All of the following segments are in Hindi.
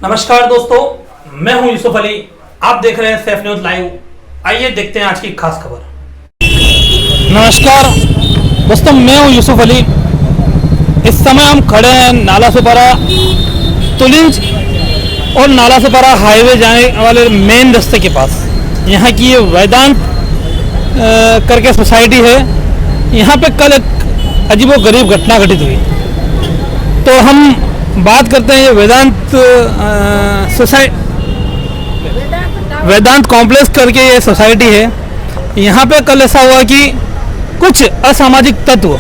नमस्कार दोस्तों, मैं हूं यूसुफ अली। आप देख रहे हैं सेफ न्यूज लाइव। आइए देखते हैं आज की खास खबर। नमस्कार दोस्तों, मैं हूं यूसुफ अली। इस समय हम खड़े हैं नाला सुपारा तुलिंज और नाला सुपारा हाईवे जाने वाले मेन रास्ते के पास। यहाँ की ये वेदांत करके सोसाइटी है। यहाँ पे कल एक अजीबोगरीब घटना घटित हुई। तो हम बात करते हैं ये वेदांत कॉम्प्लेक्स करके ये सोसाइटी है। यहाँ पे कल ऐसा हुआ कि कुछ असामाजिक तत्व,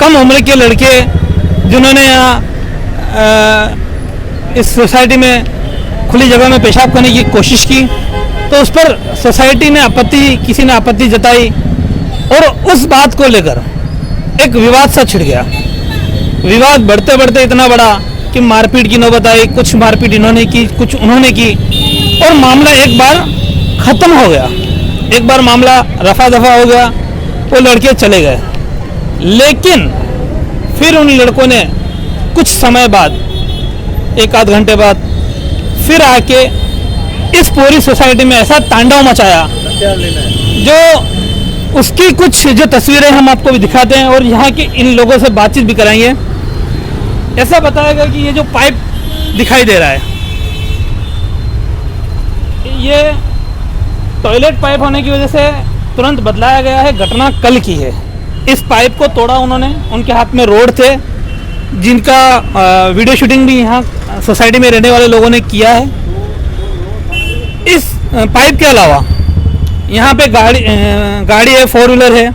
कम उम्र के लड़के जिन्होंने इस सोसाइटी में खुली जगह में पेशाब करने की कोशिश की, तो उस पर सोसाइटी ने किसी ने आपत्ति जताई और उस बात को लेकर एक विवाद सा छिड़ गया। विवाद बढ़ते बढ़ते इतना बड़ा कि मारपीट की नौबत आई। कुछ मारपीट इन्होंने की, कुछ उन्होंने की और मामला एक बार ख़त्म हो गया। एक बार मामला रफा दफा हो गया, वो लड़के चले गए। लेकिन फिर उन लड़कों ने कुछ समय बाद, एक आध घंटे बाद, फिर आके इस पूरी सोसाइटी में ऐसा तांडव मचाया जो उसकी कुछ जो तस्वीरें हम आपको भी दिखाते हैं और यहाँ के इन लोगों से बातचीत भी कराएंगे। ऐसा बताएगा कि ये जो पाइप दिखाई दे रहा है, ये टॉयलेट पाइप होने की वजह से तुरंत बदलाया गया है। घटना कल की है। इस पाइप को तोड़ा उन्होंने, उनके हाथ में रोड थे जिनका वीडियो शूटिंग भी यहाँ सोसाइटी में रहने वाले लोगों ने किया है। इस पाइप के अलावा यहाँ पे गाड़ी है, 4 व्हीलर है।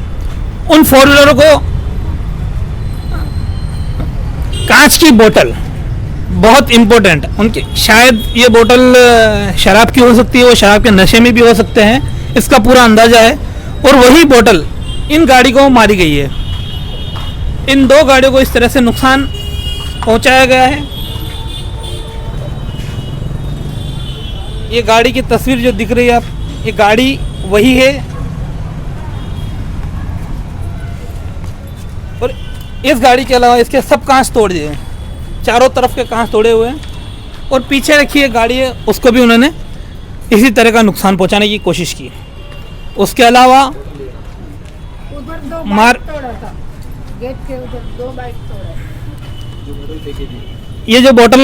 उन 4 व्हीलरों को कांच की बोतल, बहुत इम्पोर्टेंट, उनकी शायद ये बोतल शराब की हो सकती है, वो शराब के नशे में भी हो सकते हैं, इसका पूरा अंदाजा है। और वही बोतल इन गाड़ी को मारी गई है। इन 2 गाड़ियों को इस तरह से नुकसान पहुंचाया गया है। ये गाड़ी की तस्वीर जो दिख रही है आप, ये गाड़ी वही है। और इस गाड़ी के अलावा इसके सब कांच तोड़ दिए हैं, चारों तरफ के कांच तोड़े हुए हैं। और पीछे रखी एक गाड़ी है, उसको भी उन्होंने इसी तरह का नुकसान पहुंचाने की कोशिश की। उसके अलावा उधर 2 मार तोड़ा था, गेट के उधर 2 बाइक तोड़ा। ये जो बोतल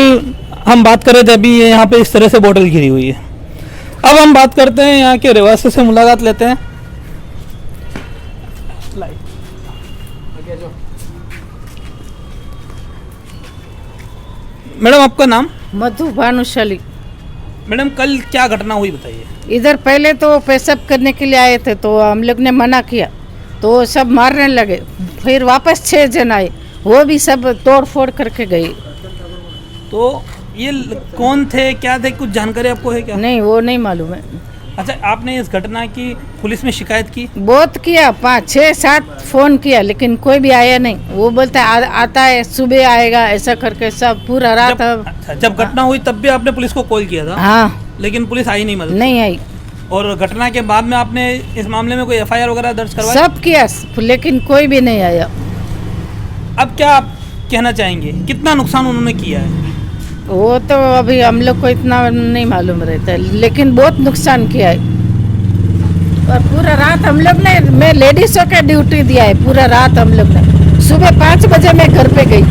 हम बात कर रहे थे अभी, ये यहाँ पे इस तरह से बोतल गिरी हुई है। अब हम बात करते हैं यहाँ के रहवासी से, मुलाकात लेते हैं। मैडम, आपका नाम? मधु भानुशाली। मैडम, कल क्या घटना हुई बताइए। इधर पहले तो पेशाब करने के लिए आए थे, तो हम लोग ने मना किया, तो सब मारने लगे। फिर वापस 6 जन आए, वो भी सब तोड़ फोड़ करके गए। तो ये कौन थे, क्या थे, कुछ जानकारी आपको है क्या? नहीं, वो नहीं मालूम है। अच्छा, आपने इस घटना की पुलिस में शिकायत की? बहुत किया, 5, 6, 7 फोन किया, लेकिन कोई भी आया नहीं। वो बोलता है आता है, सुबह आएगा, ऐसा करके सब पूरा रात। जब घटना हुई तब भी आपने पुलिस को कॉल किया था? हाँ, लेकिन पुलिस आई नहीं, मदद नहीं आई। और घटना के बाद में आपने इस मामले में कोई FIR वगैरह दर्ज करवाया? सब किया, लेकिन कोई भी नहीं आया। अब क्या आप कहना चाहेंगे, कितना नुकसान उन्होंने किया है? वो तो अभी हम लोग को इतना नहीं मालूम रहता है, लेकिन बहुत नुकसान किया है। और पूरा रात हम लोग ने, मैं लेडीज़ों का ड्यूटी दिया है, पूरा रात हम लोग ने। सुबह 5 बजे मैं घर पे गई।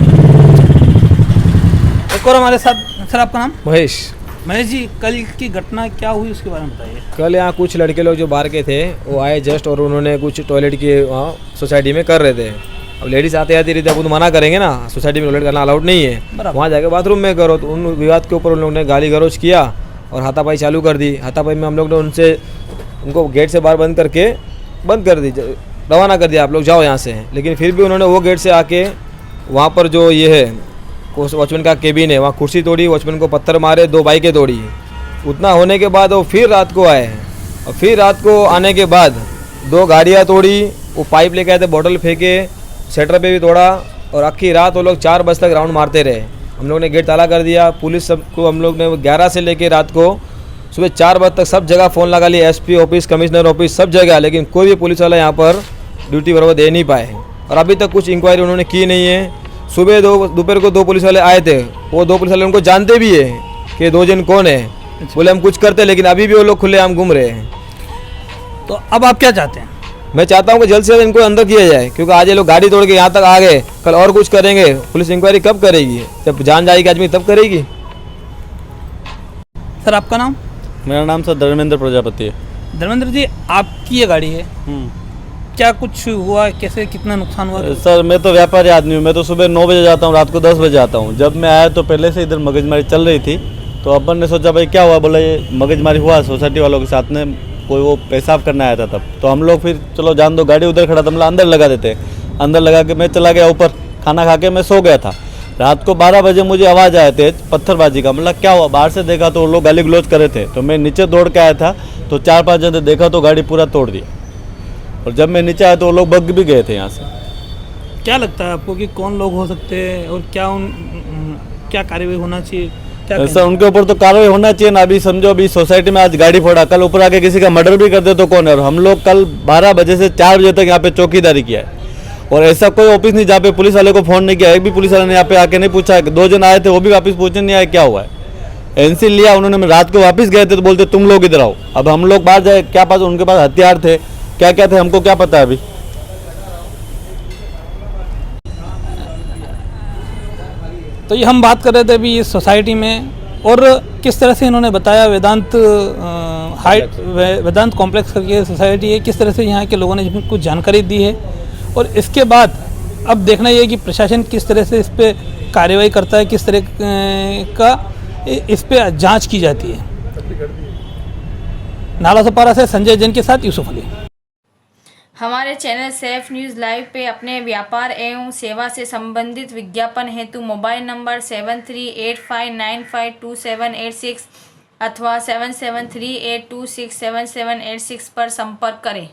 एक और हमारे साथ, सर आपका नाम? महेश जी, कल की घटना क्या हुई उसके बारे में बताइए। कल यहाँ कुछ लड़के लोग जो बाहर के थे वो आए जस्ट, और उन्होंने कुछ टॉयलेट की वहाँ सोसाइटी में कर रहे थे। अब लेडीज आते आती रहती है, अब तो मना करेंगे ना, सोसाइटी में टॉयलेट करना अलाउड नहीं है, वहाँ जाके बाथरूम में करो। तो उन विवाद के ऊपर उन लोगों ने गाली गलौज किया और हाथापाई चालू कर दी। हाथापाई में हम लोग ने उनको गेट से बाहर बंद कर दी, रवाना कर दिया, आप लोग जाओ यहाँ से। लेकिन फिर भी उन्होंने वो गेट से आके वहाँ पर जो ये है वॉचमैन का केबिन है, वहाँ कुर्सी तोड़ी, वॉचमैन को पत्थर मारे, 2 बाइकें तोड़ी। उतना होने के बाद वो फिर रात को आए हैं, और फिर रात को आने के बाद 2 गाड़ियाँ तोड़ी, वो पाइप लेके आए थे, बोतल फेंके, शटर पे भी तोड़ा। और आखिरी रात वो लोग 4 बजे तक राउंड मारते रहे। हम लोग ने गेट ताला कर दिया। पुलिस सबको हम लोग ने 11 से लेके रात को सुबह 4 बजे तक सब जगह फ़ोन लगा लिया, SP ऑफिस, कमिश्नर ऑफिस, सब जगह, लेकिन कोई भी पुलिस वाला यहाँ पर ड्यूटी बराबर दे नहीं पाए। और अभी तक कुछ इंक्वायरी उन्होंने की नहीं है। सुबह दोपहर को 2 पुलिस वाले आए थे, वो 2 पुलिस वाले उनको जानते भी है, कि 2 जन कौन है, बोले हम कुछ करते, लेकिन अभी भी वो लोग खुलेआम घूम रहे हैं। तो अब आप क्या चाहते हैं? मैं चाहता हूँ कि जल्द से जल्द इनको अंदर किया जाए, क्योंकि आज ये लोग गाड़ी तोड़ के यहाँ तक आ गए, कल और कुछ करेंगे। पुलिस इंक्वायरी कब करेगी? जब जान जाएगी आदमी तब करेगी। सर आपका नाम? मेरा नाम सर धर्मेंद्र प्रजापति है। धर्मेंद्र जी, आपकी ये गाड़ी है, क्या कुछ हुआ, कैसे, कितना नुकसान हुआ? सर मैं तो व्यापारी आदमी हूँ, मैं तो सुबह 9 बजे जाता हूँ, रात को 10 बजे आता हूँ। जब मैं आया तो पहले से इधर मगजमारी चल रही थी, तो अपन ने सोचा भाई क्या हुआ, बोला ये मगजमारी हुआ सोसाइटी वालों के साथ में, कोई वो पेशाब करने आया था तब। तो हम लोग फिर चलो जान दो, गाड़ी उधर खड़ा था, मतलब अंदर लगा देते। अंदर लगा के मैं चला गया ऊपर, खाना खा के मैं सो गया था। रात को 12 बजे मुझे आवाज़ आए थे पत्थरबाजी का, मतलब क्या हुआ, बाहर से देखा तो वो लोग गाली गलौज कर रहे थे। तो मैं नीचे दौड़ के आया था, तो 4-5 जने देखा तो गाड़ी पूरा तोड़ दिया। और जब मैं नीचे आया तो वो लोग भग भी गए थे यहाँ से। क्या लगता है आपको कि कौन लोग हो सकते हैं और क्या कार्रवाई होना चाहिए? क्या सर उनके ऊपर तो कार्रवाई होना चाहिए ना। अभी समझो, अभी सोसाइटी में आज गाड़ी फोड़ा, कल ऊपर आके किसी का मर्डर भी कर दे तो कौन है? और हम लोग कल 12 बजे से 4 बजे तक यहाँ पे चौकीदारी किया है, और ऐसा कोई ऑफिस नहीं जहाँ पे पुलिस वाले को फोन नहीं किया। एक भी पुलिस वाले ने यहाँ पे आके नहीं पूछा। 2 जन आए थे, वो भी वापस पूछने नहीं आए क्या हुआ है। एनसी लिया उन्होंने, रात को वापस गए थे तो बोलते तुम लोग इधर आओ। अब हम लोग बाहर जाए, क्या पास उनके पास हथियार थे, क्या क्या थे हमको क्या पता है अभी। तो ये हम बात कर रहे थे अभी इस सोसाइटी में, और किस तरह से इन्होंने बताया वेदांत कॉम्प्लेक्स करके सोसाइटी है, किस तरह से यहाँ के लोगों ने इसमें कुछ जानकारी दी है। और इसके बाद अब देखना ये है कि प्रशासन किस तरह से इस पर कार्रवाई करता है, किस तरह का इस पर जांच की जाती है। नाला सपारा से संजय जैन के साथ यूसुफ अली। हमारे चैनल सेफ न्यूज़ लाइव पे अपने व्यापार एवं सेवा से संबंधित विज्ञापन हेतु मोबाइल नंबर 7385952786 अथवा 7738267786 पर संपर्क करें।